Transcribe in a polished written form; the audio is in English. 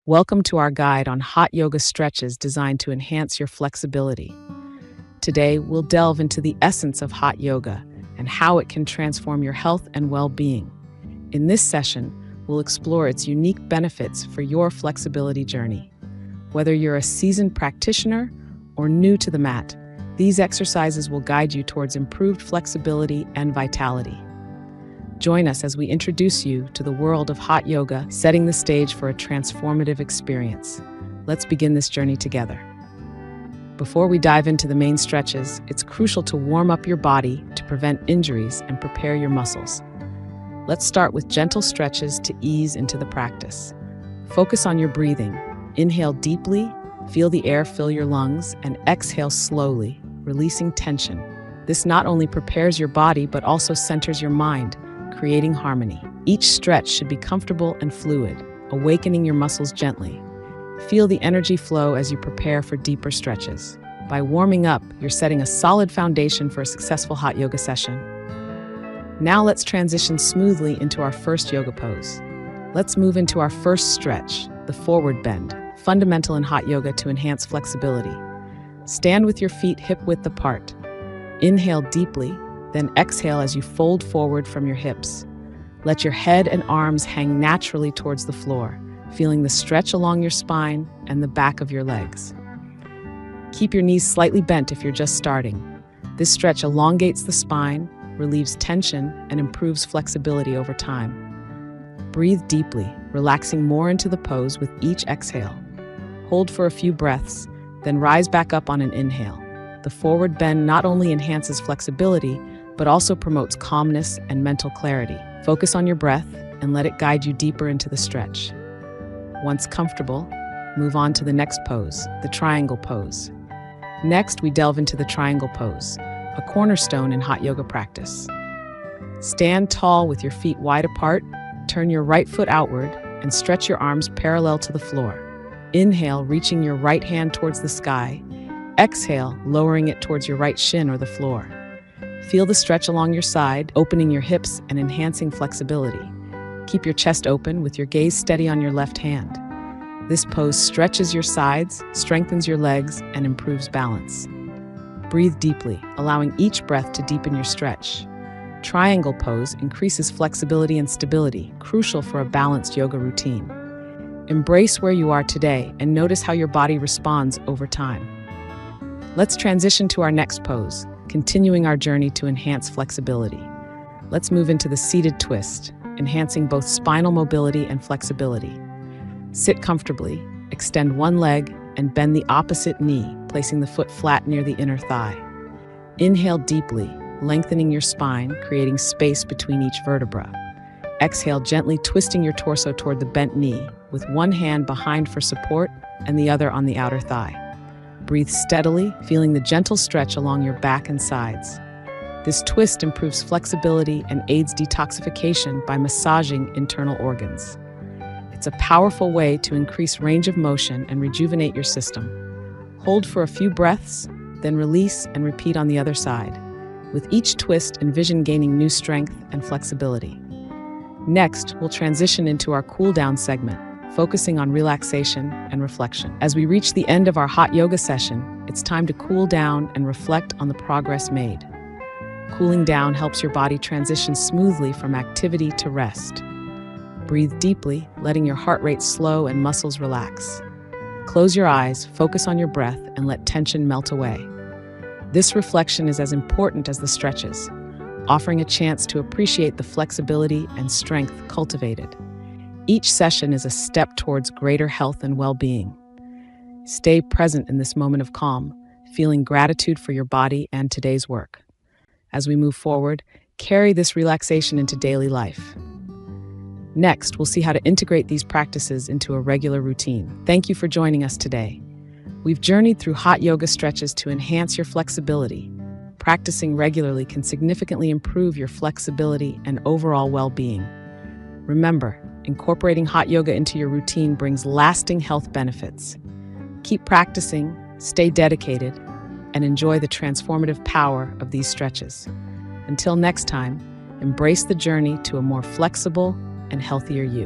Welcome to our guide on hot yoga stretches designed to enhance your flexibility. Today, we'll delve into the essence of hot yoga and how it can transform your health and well-being. In this session, we'll explore its unique benefits for your flexibility journey. Whether you're a seasoned practitioner or new to the mat, these exercises will guide you towards improved flexibility and vitality. Join us as we introduce you to the world of hot yoga, setting the stage for a transformative experience. Let's begin this journey together. Before we dive into the main stretches, it's crucial to warm up your body to prevent injuries and prepare your muscles. Let's start with gentle stretches to ease into the practice. Focus on your breathing. Inhale deeply, feel the air fill your lungs, and exhale slowly, releasing tension. This not only prepares your body but also centers your mind, creating harmony. Each stretch should be comfortable and fluid, awakening your muscles gently. Feel the energy flow as you prepare for deeper stretches. By warming up, you're setting a solid foundation for a successful hot yoga session. Now let's transition smoothly into our first yoga pose. Let's move into our first stretch, the forward bend, fundamental in hot yoga to enhance flexibility. Stand with your feet hip-width apart. Inhale deeply, then exhale as you fold forward from your hips. Let your head and arms hang naturally towards the floor, feeling the stretch along your spine and the back of your legs. Keep your knees slightly bent if you're just starting. This stretch elongates the spine, relieves tension, and improves flexibility over time. Breathe deeply, relaxing more into the pose with each exhale. Hold for a few breaths, then rise back up on an inhale. The forward bend not only enhances flexibility, but also promotes calmness and mental clarity. Focus on your breath and let it guide you deeper into the stretch. Once comfortable, move on to the next pose, the triangle pose. Next, we delve into the triangle pose, a cornerstone in hot yoga practice. Stand tall with your feet wide apart, turn your right foot outward, and stretch your arms parallel to the floor. Inhale, reaching your right hand towards the sky. Exhale, lowering it towards your right shin or the floor. Feel the stretch along your side, opening your hips and enhancing flexibility. Keep your chest open with your gaze steady on your left hand. This pose stretches your sides, strengthens your legs, and improves balance. Breathe deeply, allowing each breath to deepen your stretch. Triangle pose increases flexibility and stability, crucial for a balanced yoga routine. Embrace where you are today and notice how your body responds over time. Let's transition to our next pose, continuing our journey to enhance flexibility. Let's move into the seated twist, enhancing both spinal mobility and flexibility. Sit comfortably, extend one leg, and bend the opposite knee, placing the foot flat near the inner thigh. Inhale deeply, lengthening your spine, creating space between each vertebra. Exhale, gently twisting your torso toward the bent knee, with one hand behind for support and the other on the outer thigh. Breathe steadily, feeling the gentle stretch along your back and sides. This twist improves flexibility and aids detoxification by massaging internal organs. It's a powerful way to increase range of motion and rejuvenate your system. Hold for a few breaths, then release and repeat on the other side. With each twist, envision gaining new strength and flexibility. Next, we'll transition into our cool-down segment, focusing on relaxation and reflection. As we reach the end of our hot yoga session, it's time to cool down and reflect on the progress made. Cooling down helps your body transition smoothly from activity to rest. Breathe deeply, letting your heart rate slow and muscles relax. Close your eyes, focus on your breath, and let tension melt away. This reflection is as important as the stretches, offering a chance to appreciate the flexibility and strength cultivated. Each session is a step towards greater health and well-being. Stay present in this moment of calm, feeling gratitude for your body and today's work. As we move forward, carry this relaxation into daily life. Next, we'll see how to integrate these practices into a regular routine. Thank you for joining us today. We've journeyed through hot yoga stretches to enhance your flexibility. Practicing regularly can significantly improve your flexibility and overall well-being. Remember, incorporating hot yoga into your routine brings lasting health benefits. Keep practicing, stay dedicated, and enjoy the transformative power of these stretches. Until next time, embrace the journey to a more flexible and healthier you.